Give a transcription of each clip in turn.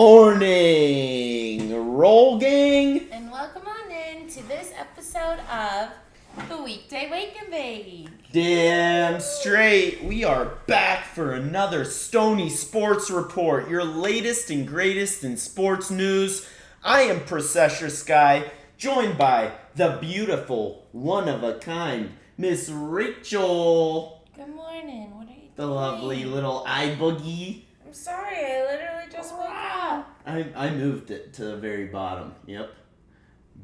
morning, roll gang. And welcome on in to this episode of the Weekday Wake and Bake. Damn straight, we are back for another Stony Sports Report, your latest and greatest in sports news. I am Prosesher Sky, joined by the beautiful, one-of-a-kind Miss Rachel. Good morning. What are you doing? The lovely little eye boogie. I'm sorry, I literally just woke up. I moved it to the very bottom. Yep.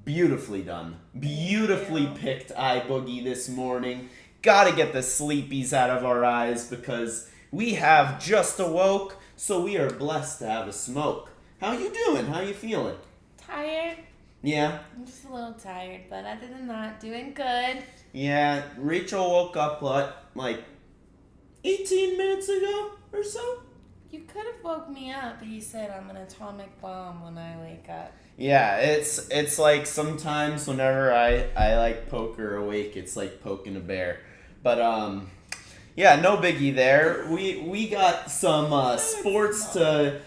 Beautifully done. Beautifully picked eye boogie this morning. Gotta get the sleepies out of our eyes because we have just awoke, so we are blessed to have a smoke. How you doing? How you feeling? Tired? Yeah? I'm just a little tired, but other than that, doing good. Yeah, Rachel woke up, like 18 minutes ago or so? You could have woke me up, but you said I'm an atomic bomb when I wake up. Yeah, it's like sometimes whenever I like poke her awake, it's like poking a bear. But yeah, no biggie there. We got some sports to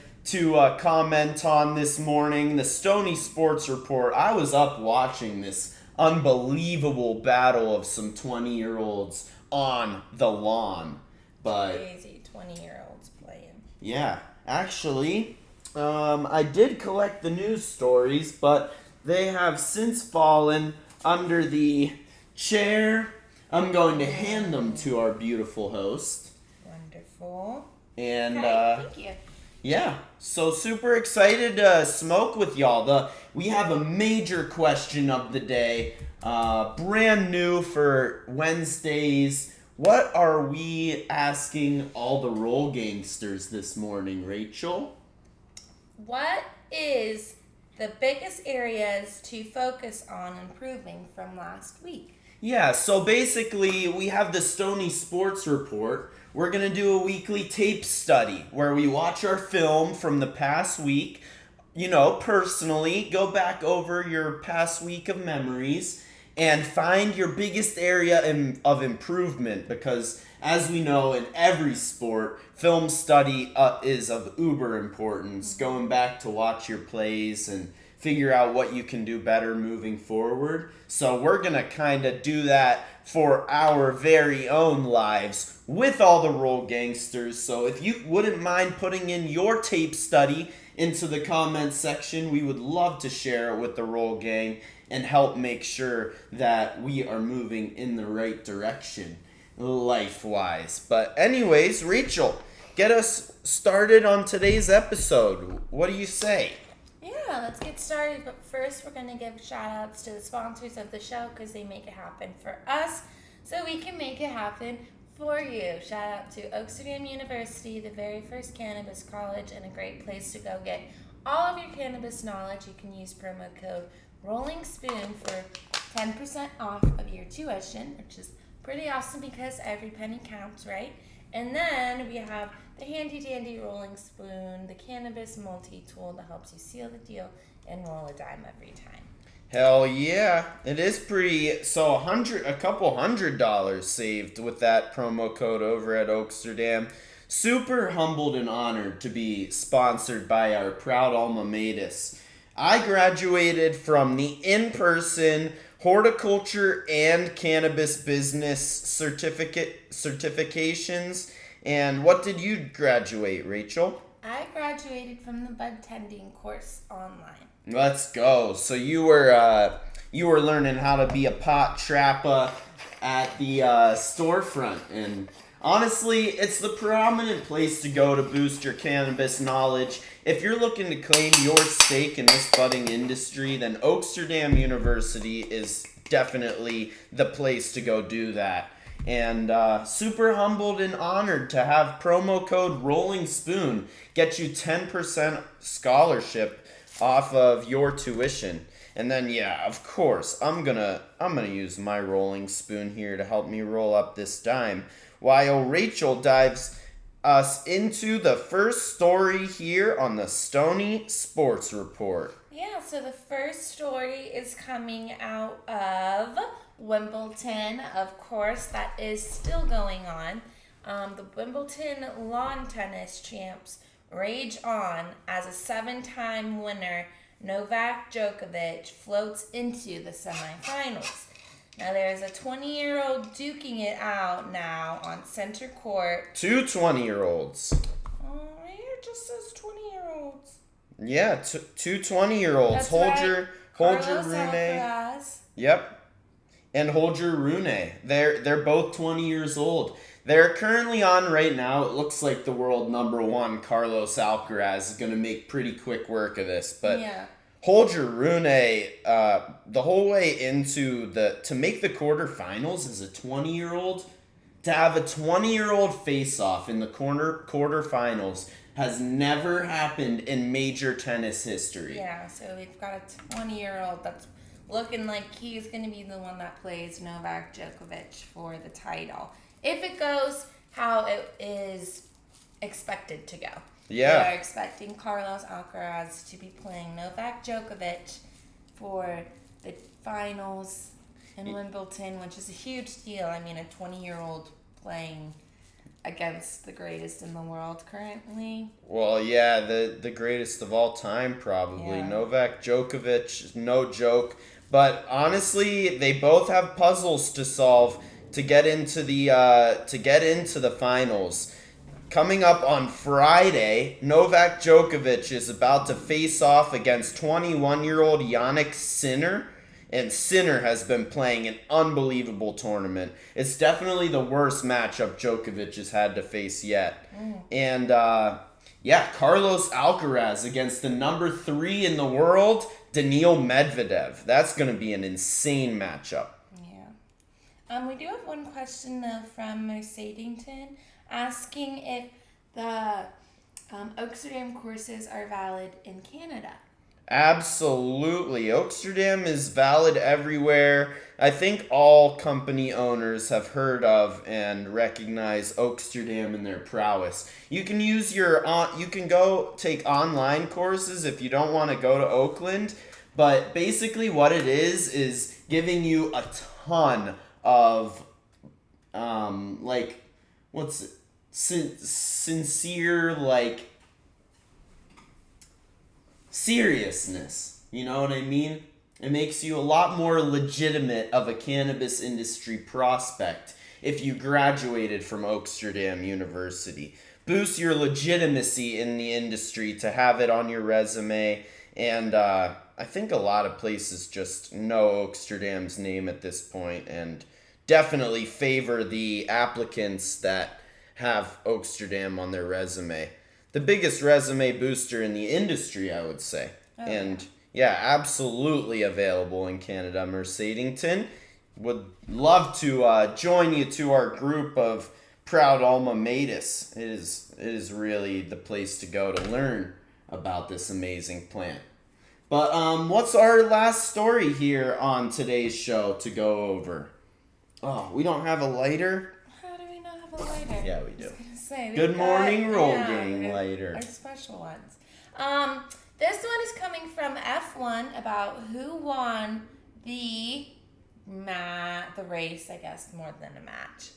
comment on this morning. The Stony Sports Report. I was up watching this unbelievable battle of some 20-year-olds on the lawn. But Crazy 20-year-olds playing. yeah, actually, I did collect the news stories, but they have since fallen under the chair. I'm going to hand them to our beautiful host. Wonderful. And Thank you. yeah, so super excited to smoke with y'all. We have a major question of the day, brand new for Wednesdays. What are we asking all the roll gangsters this morning, Rachel? What is the biggest areas to focus on improving from last week? Yeah, so basically we have the Stony Sports Report. We're going to do a weekly tape study where we watch our film from the past week, personally, go back over your past week of memories and find your biggest area of improvement because, as we know, in every sport, film study is of uber importance. Going back to watch your plays and figure out what you can do better moving forward. So we're going to kind of do that for our very own lives with all the roll gangsters. So if you wouldn't mind putting in your tape study into the comments section, we would love to share it with the roll gang and help make sure that we are moving in the right direction life-wise. But anyways, Rachel, get us started on today's episode. What do you say? Yeah, let's get started. But first, we're going to give shout-outs to the sponsors of the show because they make it happen for us so we can make it happen for you. Shout out to Amsterdam University, the very first cannabis college and a great place to go get all of your cannabis knowledge. You can use promo code Rolling Spoon for 10% off of your tuition, which is pretty awesome because every penny counts, right? And then we have the handy dandy rolling spoon, the cannabis multi-tool that helps you seal the deal and roll a dime every time. Hell yeah, it is pretty. So a couple $100 saved with that promo code over at Amsterdam. Super humbled and honored to be sponsored by our proud alma mater. I graduated from the in-person horticulture and cannabis business certifications. And what did you graduate, Rachel? I graduated from the bud tending course online. Let's go. So you were learning how to be a pot trapper at the storefront, and honestly, it's the predominant place to go to boost your cannabis knowledge. If you're looking to claim your stake in this budding industry, then Amsterdam University is definitely the place to go do that. And super humbled and honored to have promo code Rolling Spoon get you 10% scholarship off of your tuition. And then yeah, of course, I'm gonna use my rolling spoon here to help me roll up this dime while Rachel dives us into the first story here on the Stony Sports Report. Yeah, so the first story is coming out of Wimbledon, of course, that is still going on. The Wimbledon lawn tennis champs Rage on as a 7-time winner, Novak Djokovic floats into the semifinals. Now there's a 20-year-old duking it out now on center court. 2 20-year-olds. Oh, right here it just says 20-year-olds. Yeah, two 20-year-olds. That's Hold right. your Carlos Rune. Alcaraz. Yep. And hold your Rune. They're both 20 years old. They're currently on right now. It looks like the world number 1, Carlos Alcaraz, is going to make pretty quick work of this. But Yeah. hold your Rune, the whole way into to make the quarterfinals as a 20-year-old, to have a 20-year-old face-off in the quarterfinals has never happened in major tennis history. Yeah, so we've got a 20-year-old that's looking like he's going to be the one that plays Novak Djokovic for the title. If it goes how it is expected to go. Yeah. We are expecting Carlos Alcaraz to be playing Novak Djokovic for the finals in Wimbledon, which is a huge deal. I mean, a 20-year-old playing against the greatest in the world currently. Well, yeah, the greatest of all time, probably. Yeah. Novak Djokovic, no joke. But honestly, they both have puzzles to solve to get into the finals. Coming up on Friday, Novak Djokovic is about to face off against 21-year-old Jannik Sinner. And Sinner has been playing an unbelievable tournament. It's definitely the worst matchup Djokovic has had to face yet. And, Carlos Alcaraz against the number 3 in the world, Daniil Medvedev. That's going to be an insane matchup. Yeah. We do have one question, though, from Mercedington asking if the Oaksterdam courses are valid in Canada. Absolutely. Oaksterdam is valid everywhere. I think all company owners have heard of and recognize Oaksterdam and their prowess. You can you can go take online courses if you don't want to go to Oakland, but basically what it is giving you a ton of sincere seriousness. You know what I mean? It makes you a lot more legitimate of a cannabis industry prospect if you graduated from Oaksterdam University. Boost your legitimacy in the industry to have it on your resume. And I think a lot of places just know Oaksterdam's name at this point and definitely favor the applicants that have Oaksterdam on their resume. The biggest resume booster in the industry, I would say. Oh, and yeah, absolutely available in Canada. Mercedington would love to join you to our group of proud alma maters. It is really the place to go to learn about this amazing plant. But what's our last story here on today's show to go over? Oh, we don't have a lighter? How do we not have a lighter? Yeah, we do. I was gonna say, Good morning, roll gang lighter. Our special ones. This one is coming from F1 about who won the race, I guess, more than a match.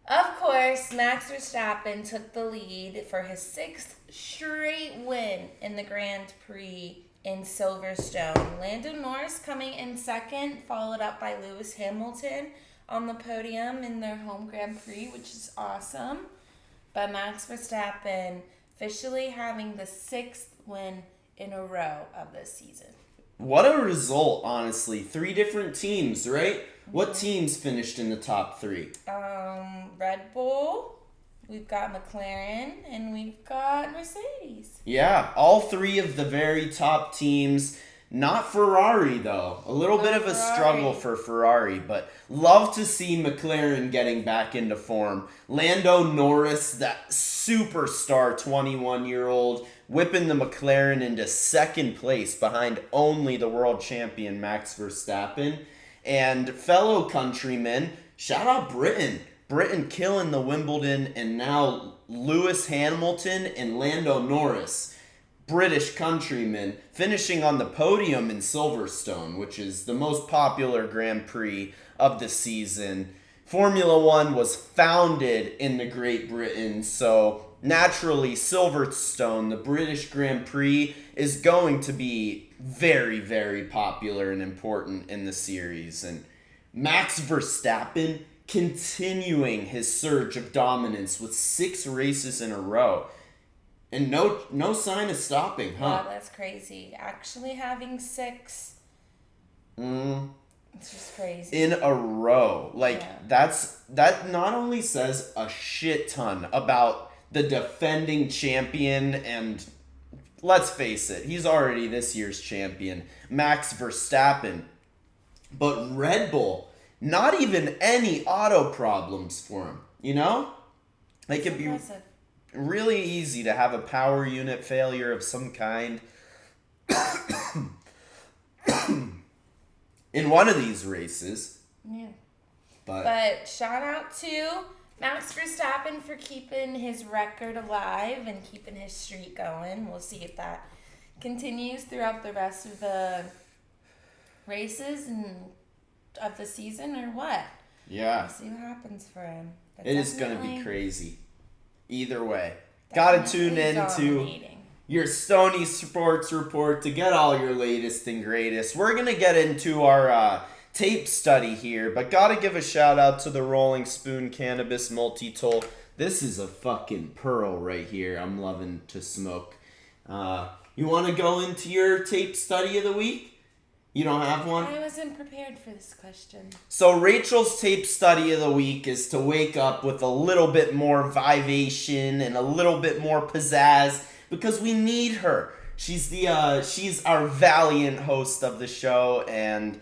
Of course, Max Verstappen took the lead for his 6th straight win in the Grand Prix in Silverstone. Lando Norris coming in second, followed up by Lewis Hamilton on the podium in their home Grand Prix, which is awesome. But Max Verstappen officially having the 6th win in a row of this season. What a result, honestly. 3 different teams, right? What teams finished in the top 3? Red Bull, we've got McLaren, and we've got Mercedes. Yeah, all 3 of the very top teams. Not Ferrari, though. A little bit of a struggle for Ferrari, but love to see McLaren getting back into form. Lando Norris, that superstar 21-year-old, whipping the McLaren into second place behind only the world champion Max Verstappen. And fellow countrymen, shout out Britain. Britain killing the Wimbledon, and now Lewis Hamilton and Lando Norris, British countrymen, finishing on the podium in Silverstone, which is the most popular Grand Prix of the season. Formula One was founded in the Great Britain, so naturally, Silverstone, the British Grand Prix, is going to be very, very popular and important in the series. And Max Verstappen continuing his surge of dominance with 6 races in a row. And no sign of stopping, huh? Wow, that's crazy. Actually having 6... It's just crazy. In a row. Like, yeah. that not only says a shit ton about the defending champion, and let's face it, he's already this year's champion, Max Verstappen. But Red Bull, not even any auto problems for him, you know? Like, it'd be really easy to have a power unit failure of some kind in one of these races. Yeah. But shout out to Max Verstappen for keeping his record alive and keeping his streak going. We'll see if that continues throughout the rest of the races and of the season or what. Yeah. We'll see what happens for him. But it is going to be crazy. Either way. Definitely Got to tune in to your Stony Sports Report to get all your latest and greatest. We're going to get into our tape study here, but got to give a shout out to the Rolling Spoon Cannabis Multi-Tool. This is a fucking pearl right here. I'm loving to smoke. You want to go into your tape study of the week? You don't have one? I wasn't prepared for this question. So Rachel's tape study of the week is to wake up with a little bit more vivation and a little bit more pizzazz because we need her. She's our valiant host of the show, and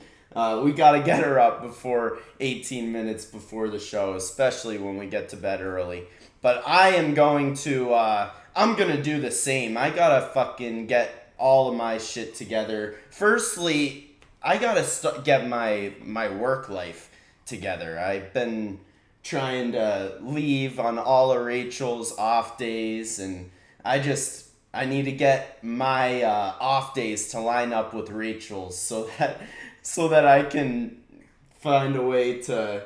we got to get her up before 18 minutes before the show, especially when we get to bed early. But I am going to I'm going to do the same. I got to fucking get all of my shit together. Firstly, I gotta get my work life together. I've been trying to leave on all of Rachel's off days, and I need to get my off days to line up with Rachel's so that I can find a way to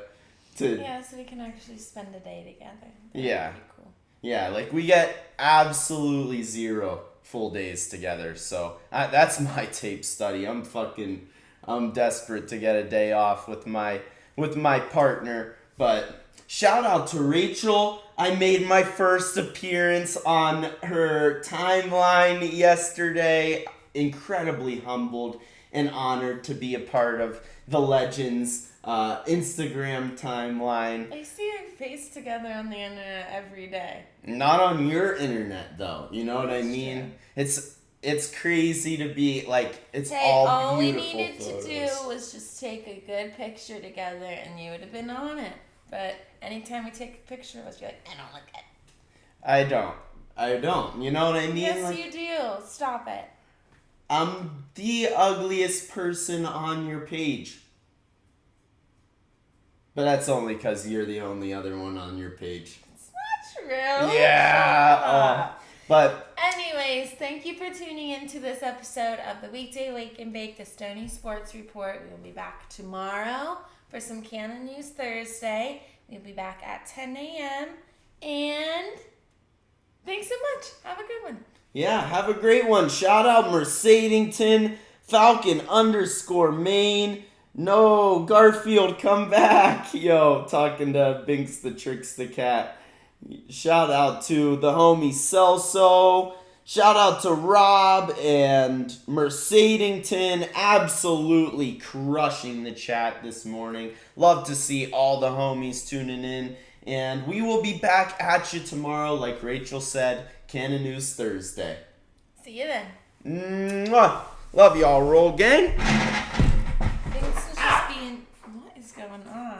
yeah, so we can actually spend a day together. Yeah. That'd be cool. Yeah, like we get absolutely 0 full days together. So that's my tape study. I'm desperate to get a day off with my partner. But shout out to Rachel. I made my first appearance on her timeline yesterday. Incredibly humbled and honored to be a part of the Legends Instagram timeline. I see your face together on the internet every day. Not on your internet though. You know what I mean? True. It's crazy to be like it's hey, all beautiful we needed photos. to do was just take a good picture together and you would have been on it. But anytime we take a picture of us, you're like, I don't look good. I don't. You know what I mean? Yes, like, you do. Stop it. I'm the ugliest person on your page. But that's only because you're the only other one on your page. It's not true. Yeah. But anyways, thank you for tuning in to this episode of the Weekday Wake and Bake, the Stony Sports Report. We will be back tomorrow for some Canon News Thursday. We'll be back at 10 a.m. And thanks so much. Have a good one. yeah, have a great one. Shout out Mercedington, Falcon _Maine. No, Garfield, come back. Yo, talking to Binks the Tricks the Cat. Shout out to the homie Celso. Shout out to Rob and Mercedington. Absolutely crushing the chat this morning. Love to see all the homies tuning in. And we will be back at you tomorrow, like Rachel said, Canon News Thursday. See you then. Mwah. Love y'all, Roll Gang. Binks is just being... What is going on?